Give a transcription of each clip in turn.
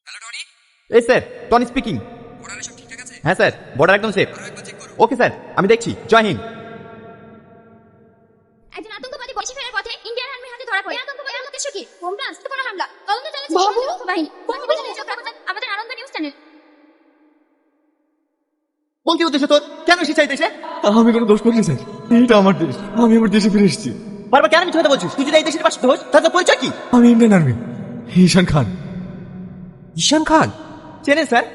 Hello Tony. এই sir, Tony speaking. বর্ডারে সব ঠিকঠাক আছে? হ্যাঁ স্যার, বর্ডার একদম সেফ। আরো একবার চেক করো। ওকে স্যার, আমি দেখছি। জয় হিন্দ। একজন আতঙ্কবাদী বসে ফেরার পথে ইন্ডিয়ান আর্মির হাতে ধরা পড়ে। আতঙ্কবাদীর উদ্দেশ্য কি? হোমটাউন কোনো হামলা। তদন্ত চালাচ্ছে সীমান্ত বাহিনী। প্রতিবেদনে চোখ রাখুন আমাদের আনন্দ নিউজ চ্যানেল। কোন কি উদ্দেশ্য তোর? কেন এসেছিস এই দেশে? আমি কোনো দোষ করিনি স্যার, এটা আমার দেশ, আমি আমার দেশে ফিরে এসেছি। বারবার কেন মিথ্যা কথা বলছিস? তুই যদি এই দেশের পাশে হোস তাহলে তোর পরিচয় কি? আমি ইন্ডিয়ান আর্মি, ঈশান খান। ঈশান খান? চেনেন স্যার?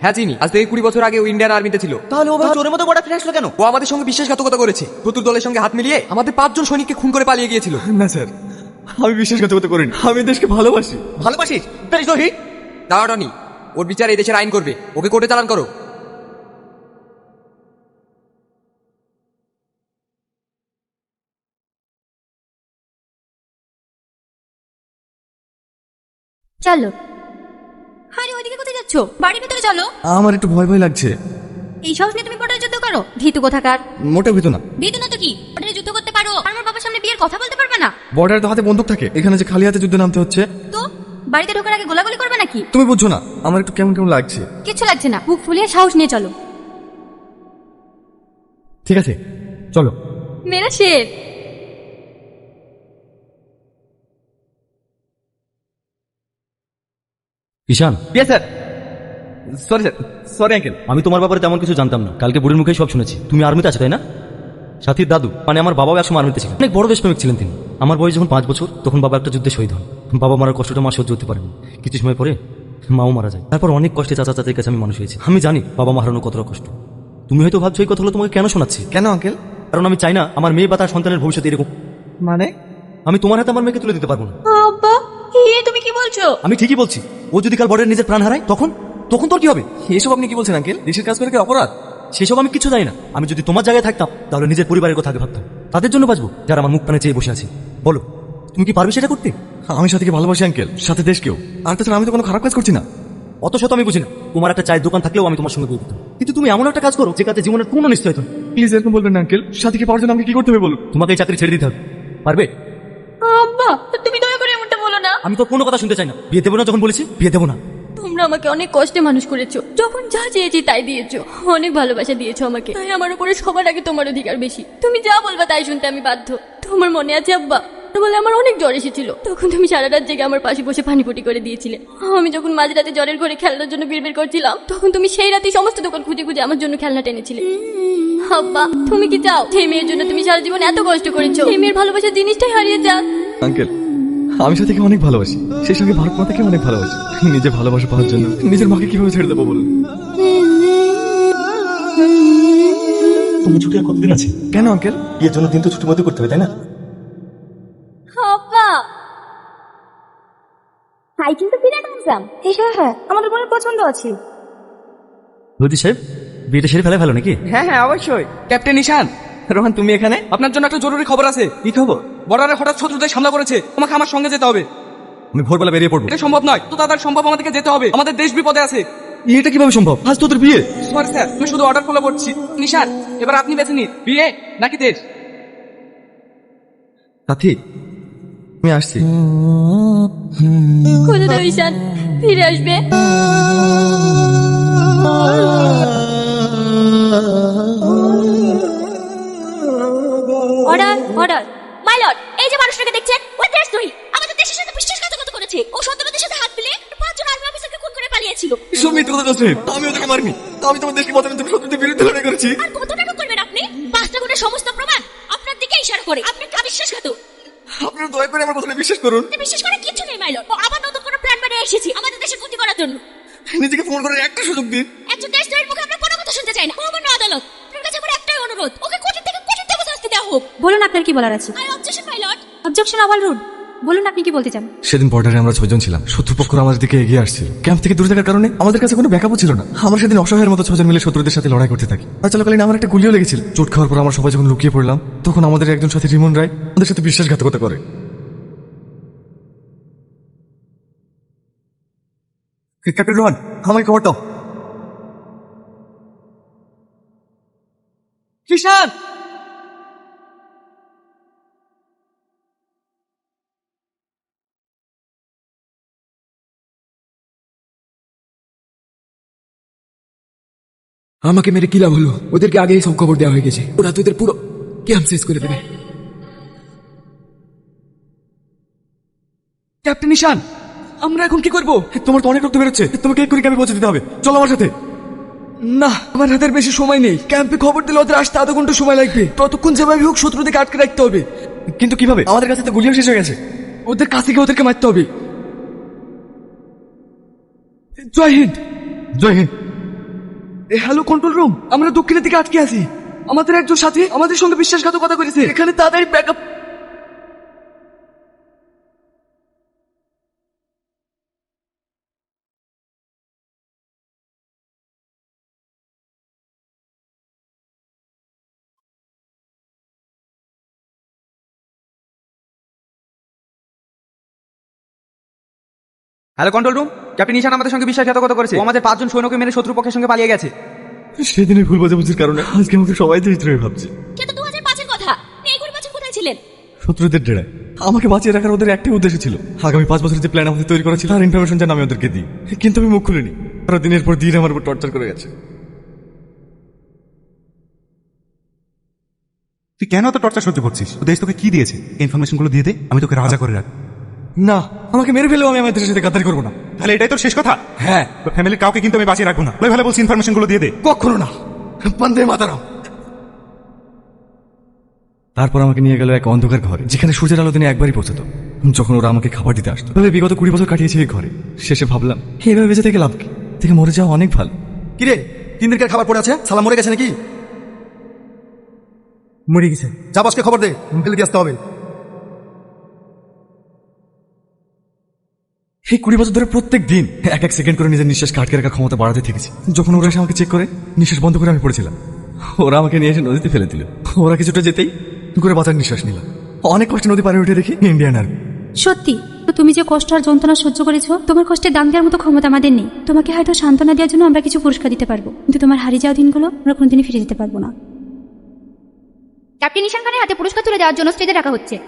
হ্যাঁ চিনি, আজ থেকে 20 বছর আগে ও ইন্ডিয়ান আর্মিতে ছিল। তাহলে ও ভাই চোরের মতো বর্ডার ফিরে আসলো কেন? ও আমাদের সঙ্গে বিশ্বাসঘাতকতা করেছে, শত্রু দলের সঙ্গে হাত মিলিয়ে আমাদের 5 জন সৈনিককে খুন করে পালিয়ে গিয়েছিল। না স্যার, আমি বিশ্বাসঘাতকতা করিনি, আমি দেশকে ভালোবাসি। ভালোবাসিস? তাই শহীদ। দাঁড়া টনি, ওর বিচার এই দেশের আইন করবে, ওকে কোর্টে চালান করো। চলো। আরে ওইদিকে কোথায় যাচ্ছ? বাড়ির ভিতরে চলো। আমার একটু ভয় ভয় লাগছে। এই সাহস নিয়ে তুমি বর্ডারে যুদ্ধ করো? ভীতু কোথাকার। মোটেও ভীত না। ভীতু না তো কি? বর্ডারে যুদ্ধ করতে পারো, আর আমার বাবার সামনে বিয়ের কথা বলতে পারবে না? বর্ডারে তো হাতে বন্দুক থাকে, এখানে যে খালি হাতে যুদ্ধে নামতে হচ্ছে। তো বাড়িতে ঢোকার আগে গোলাগুলি করবে নাকি? তুমি বুঝছো না, আমার একটু কেমন কেমন লাগছে। কিচ্ছু লাগছে না, বুক ফুলিয়ে সাহস নিয়ে চলো। ঠিক আছে, চলো। মেরা শের। Ishaan, yes sir. Sorry sir, sorry uncle. আমি তোমার ব্যাপারে তেমন কিছু জানতাম না, কালকে বুড়ির মুখেই সব শুনেছি। তুমি আর্মিতে আছো তাই না? সাথীর দাদু মানে আমার বাবাও একসময় আর্মিতে ছিলেন, অনেক বড় দেশপ্রেমিক ছিলেন তিনি। আমার বয়স যখন 5 বছর তখন বাবা একটা যুদ্ধে শহীদ হন। বাবা মারার কষ্টটা মা সহ্য করতে পারেন। কিছু সময় পরে মাও মারা যায়। তারপর অনেক কষ্টে চাচা চাচির কাছে আমি মানুষ হয়েছি। আমি জানি বাবা মা হারানো কতটা কষ্ট। তুমি হয়তো ভাবছো এই কথাগুলো তোমাকে কেন শোনাচ্ছি। কেন আঙ্কেল? কারণ আমি চাই না আমার মেয়ে বা তার সন্তানের ভবিষ্যৎ এরকম। মানে? আমি তোমার হাতে আমার মেয়েকে তুলে দিতে পারবো না। আব্বা, তুমি কি বলছো? আমি ঠিকই বলছি। ও যদি কাল বর্ডারে নিজের প্রাণ হারায় তখন তখন তোর কি হবে? এসব আপনি কি বলছেন আঙ্কেল? দেশের কাজ করে কি অপরাধ? সেসব আমি কিছু জানি না। আমি যদি তোমার জায়গায় থাকতাম তাহলে নিজের পরিবারের কথা আগে ভাবতাম। তাদের জন্য বাঁচবো যারা আমার মুখ প্রাণে চেয়ে বসে আছে। বলো, তুমি কি পারবে সেটা করতে? আমি সাথীকে ভালোবাসি আঙ্কেল, সাথে দেশকেও। আর তাছাড়া আমি তো কোনো খারাপ কাজ করছি না। অত শত আমি বুঝি না। তোমার একটা চায়ের দোকান থাকলেও আমি তোমার সঙ্গে বিয়ে করতাম, কিন্তু তুমি এমন একটা কাজ করো যে কাজে জীবনের কোনো নিশ্চয়তা নেই। প্লিজ এরকম বলবেন না আঙ্কেল, সাথীকে পাওয়ার জন্য আমাকে কি করতে হবে বলুন। তোমাকে এই চাকরি ছেড়ে দিতে হবে। পারবে? আব্বা, তুমি দয়া করে এমনটা বলো না। আমি তো কোনো কথা শুনতে চাই না। বিয়ে দেবো না যখন বলেছি, বিয়ে দেবো না। তোমরা আমাকে অনেক কষ্টে মানুষ করেছো, যখন যা চেয়েছি তাই দিয়েছো, অনেক ভালোবাসা দিয়েছো আমাকে, তাই আমার উপরে সবার আগে তোমার অধিকার বেশি। তুমি যা বলবা তাই শুনতে আমি বাধ্য। তোমার মনে আছে আব্বা, বলে আমার অনেক জ্বর এসেছিল, তখন তুমি সারা রাত জেগে আমার পাশে বসে পানিপুটি করে দিয়েছিলে। আমি যখন মাঝরাতে জ্বরের ঘরে খেলনার জন্য বিড়বিড় করছিলাম, তখন তুমি সেই রাতেই সমস্ত দোকান খুঁজে খুঁজে আমার জন্য খেলনা টেনেছিলে। আব্বা, তুমি কি চাও সেই মেয়ের জন্য তুমি সারা জীবন এত কষ্ট করেছো, সেই মেয়ের ভালোবাসার জিনিসটাই হারিয়ে যাক? আঙ্কেল, আমি সাথীকে অনেক ভালোবাসি, সেই সঙ্গে ভারত মাতাকে অনেক ভালোবাসি। নিজে ভালোবাসা পাওয়ার জন্য নিজের মাকে কিভাবে ছেড়ে দেবো বলুন? তুমি ছুটি আর কতদিন আছে? কেন আঙ্কেল? বিয়ের জন্য দিন তো ছুটি মতো করতে হবে তাই না? আব্বা, হাই কিন্তু বিরাট হ্যান্ডসাম। হ্যাঁ হ্যাঁ, আমাদের বোনের পছন্দ আছে। বৌদি সাহেব, বিয়েটা সেরে ফেলা ভালো নাকি? হ্যাঁ হ্যাঁ, অবশ্যই। ক্যাপ্টেন ঈশান, রোহান, তুমি এখানে? আপনার জন্য একটা জরুরি খবর আছে। কি খবর? বর্ডারে হঠাৎ শত্রুদের হামলা করেছে, তোমাকে আমার সঙ্গে যেতে হবে। আমি ভোরবেলা বেরিয়ে পড়বো। এটা সম্ভব নয়, তো তাদের সম্ভব আমাদেরকে যেতে হবে, আমাদের দেশ বিপদে আছে। এটা কিভাবে সম্ভব? আজ তোদের বিয়ে। সরি স্যার, আমি শুধু অর্ডার ফলো করছি। নিশান, এবার আপনি বেছে নিন, বিয়ে নাকি দেশ। সাথী, আমি আসছি। খুঁজে দাও ঈশান, ফিরে আসবে। Order order. মাই লর্ড, এই যে মানুষটাকে দেখছেন, ও দেশদ্রোহী, আমাদের দেশের সাথে বিশ্বাসঘাতকতা করেছে। ও শত্রুদের সাথে হাত মিলিয়ে 5 জন আর্মি অফিসারকে খুন করে পালিয়েছিল। সব মিথ্যে কথা বলছে, আমি ওদেরকে মারিনি। আমি তোমার দেশকে বাঁচানোর জন্য শত্রুদের বিরুদ্ধে লড়াই করেছি। আর কত নাটক করবেন আপনি? 5টা গুণের সমস্ত প্রমাণ আপনার দিকে ইশারা করে। আপনি বিশ্বাসঘাতক। আপনারা দয়া করে আমার কথাটা বিশ্বাস করুন। আপনি বিশ্বাস করার কিছু নেই মাই লর্ড। ও আবার নতুন কোনো প্ল্যান বানিয়ে এসেছি আমাদের দেশের ক্ষতি করার জন্য। নিজেকে ফোন করার একটা সুযোগ দিন। একজন দেশদ্রোহীর মুখে আমরা কোনো কথা শুনতে চাই না। মহামান্য আদালত, আপনার কাছে আমার একটাই অনুরোধ, ওকে কঠিন থেকে কঠিনতম শাস্তি দেওয়া হোক। বলুন আপনার কি বলার আছে। I objection my lord. Objection আবার রুড। বলুন আপনি কি বলতে চান। সেদিন বর্ডারে আমরা 6 জন ছিলাম, শত্রুপক্ষরা আমাদের দিকে এগিয়ে আসছিল। ক্যাম্প থেকে দূরে থাকার কারণে আমাদের কাছে কোনো ব্যাকআপও ছিল না। আমরা সেদিন অসহায়ের মতো 6 জন মিলে শত্রুদের সাথে লড়াই করতে থাকি। আর চলাকালীন আমার একটা গুলিও লেগেছিল। চোট খাওয়ার পর আমরা সবাই যখন লুকিয়ে পড়লাম, তখন আমাদের একজন সাথী রিমন রায় আমাদের সাথে বিশ্বাসঘাতকতা করে। ক্যাপ্টেন রোহান, আমাকে খবর দাও। ঈশান, আমাকে মেরে কি লাভ হলো? ওদেরকে আগেই সব খবর দেওয়া হয়ে গেছে, ওরা তোদের পুরো ক্যাম্প শেষ করে দেবে। ক্যাপ্টেন নিশান, আমরা এখন কি করব? তোমার তো অনেক রক্ত বেরোচ্ছে, তোমাকে এক্ষুনি ক্যাম্পে পৌঁছে দিতে হবে। চলো আমার সাথে। না, আমার হাতের বেশি সময় নেই। ক্যাম্পে খবর দিলে ওদের আসতে আধা ঘন্টা সময় লাগবে। ততক্ষণ যেভাবে হোক শত্রুদেরকে আটকে রাখতে হবে। কিন্তু কিভাবে? আমাদের কাছে তো গুলিও শেষ হয়ে গেছে। ওদের কাছে গিয়ে ওদেরকে মারতে হবে। জয় হিন্দ। জয় হিন্দ। হ্যালো কন্ট্রোল রুম, আমরা দক্ষিণের দিকে আটকে আছি। আমাদের একজন সাথী আমাদের সঙ্গে বিশ্বাসঘাতকতা করেছে। এখানে তাড়াতাড়ি backup. Hello control room, captain Nishan আমাদের সঙ্গে বিশ্বাসঘাতকতা করেছে। ও আমাদের 5 জন সৈন্যকে মেরে শত্রুপক্ষের সঙ্গে পালিয়ে গেছে। সেদিনের ভুল বোঝাবুঝির কারণে আজকে আমাকে সবাই দরিদ্র ভাবছে। সেটা 2005-এর কথা। এই 20 বছর কোথায় ছিলেন? শত্রুদের ডেরায় আমাকে বাঁচিয়ে রাখার ওদের একটাই উদ্দেশ্য ছিল, আগামী 5 বছরের যে প্ল্যান আমাদের তৈরি করা ছিল তার ইনফরমেশন যেন আমি ওদেরকে দিই। কিন্তু আমি মুখ খুলিনি। তারা দিনের পর দিন আমার উপর টর্চার করে গেছে। তুই কেন এত টর্চার সহ্য করছিস? তো দেশ তোকে কি দিয়েছে? ইনফরমেশন গুলো দিয়ে দে, আমি তোকে রাজা করে রাখ। না, আমাকে মেরে ফেলেও আমি আমার দেশের সাথে গাদ্দারি করবো না। তাহলে এটাই তোর শেষ কথা? হ্যাঁ। ফ্যামিলির কাউকে কিন্তু আমি বাঁচিয়ে রাখবো না। ভালো বলছি, ইনফরমেশন গুলো দিয়ে দে। কখনো না। বন্দে মাতারাম। তারপর আমাকে নিয়ে গেল এক অন্ধকার ঘরে, যেখানে সূর্যের আলো দিনে একবারই পৌঁছতো, যখন ওরা আমাকে খাবার দিতে আসতো। তবে বিগত 20 বছর কাটিয়েছে এই ঘরে। শেষে ভাবলাম এইভাবে বেঁচে থেকে লাভ কি, থেকে মরে যাওয়া অনেক ভালো। কিরে, 3 দিনকার খাবার পড়ে আছে, সালা মরে গেছে নাকি? মরে গেছে। যা বসকে খবর দে, ফেলে আসতে হবে। এই 20 বছর ধরে প্রত্যেক দিন এক এক সেকেন্ড করে নিজের নিঃশ্বাস আটকে রাখার ক্ষমতা বাড়াতে থেকেছি। যখন ওরা এসে আমাকে চেক করে নিঃশ্বাস বন্ধ করে আমি পড়েছিলাম, ওরা আমাকে নিয়ে এসে নদীতে ফেলে দিল। ওরা কিছুটা যেতেই করে বাঁচার নিঃশ্বাস নিলাম। অনেক কষ্টে নদী পাড়ে উঠে দেখি ইন্ডিয়ান আর্মি। সত্যি তো তুমি যে কষ্ট আর যন্ত্রণা সহ্য করেছো, তোমার কষ্টের দাম দেওয়ার মতো ক্ষমতা আমাদের নেই। তোমাকে হয়তো সান্ত্বনা দেওয়ার জন্য আমরা কিছু পুরস্কার দিতে পারবো, কিন্তু তোমার হারিয়ে যাওয়া দিনগুলো আমরা কোনোদিনই ফিরে যেতে পারবো না। ক্যাপ্টেন নিশান খানের হাতে পুরস্কার তুলে দেওয়ার জন্য স্টেজে রাখা হচ্ছে।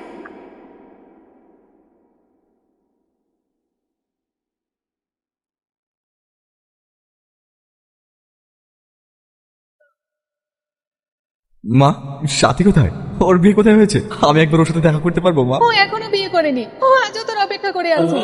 মা, সাথী কোথায়? ওর বিয়ে কোথায় হয়েছে? আমি একবার ওর সাথে দেখা করতে পারবো মা? ও এখনো বিয়ে করেনি, ও আজও তোর অপেক্ষা করে আছে।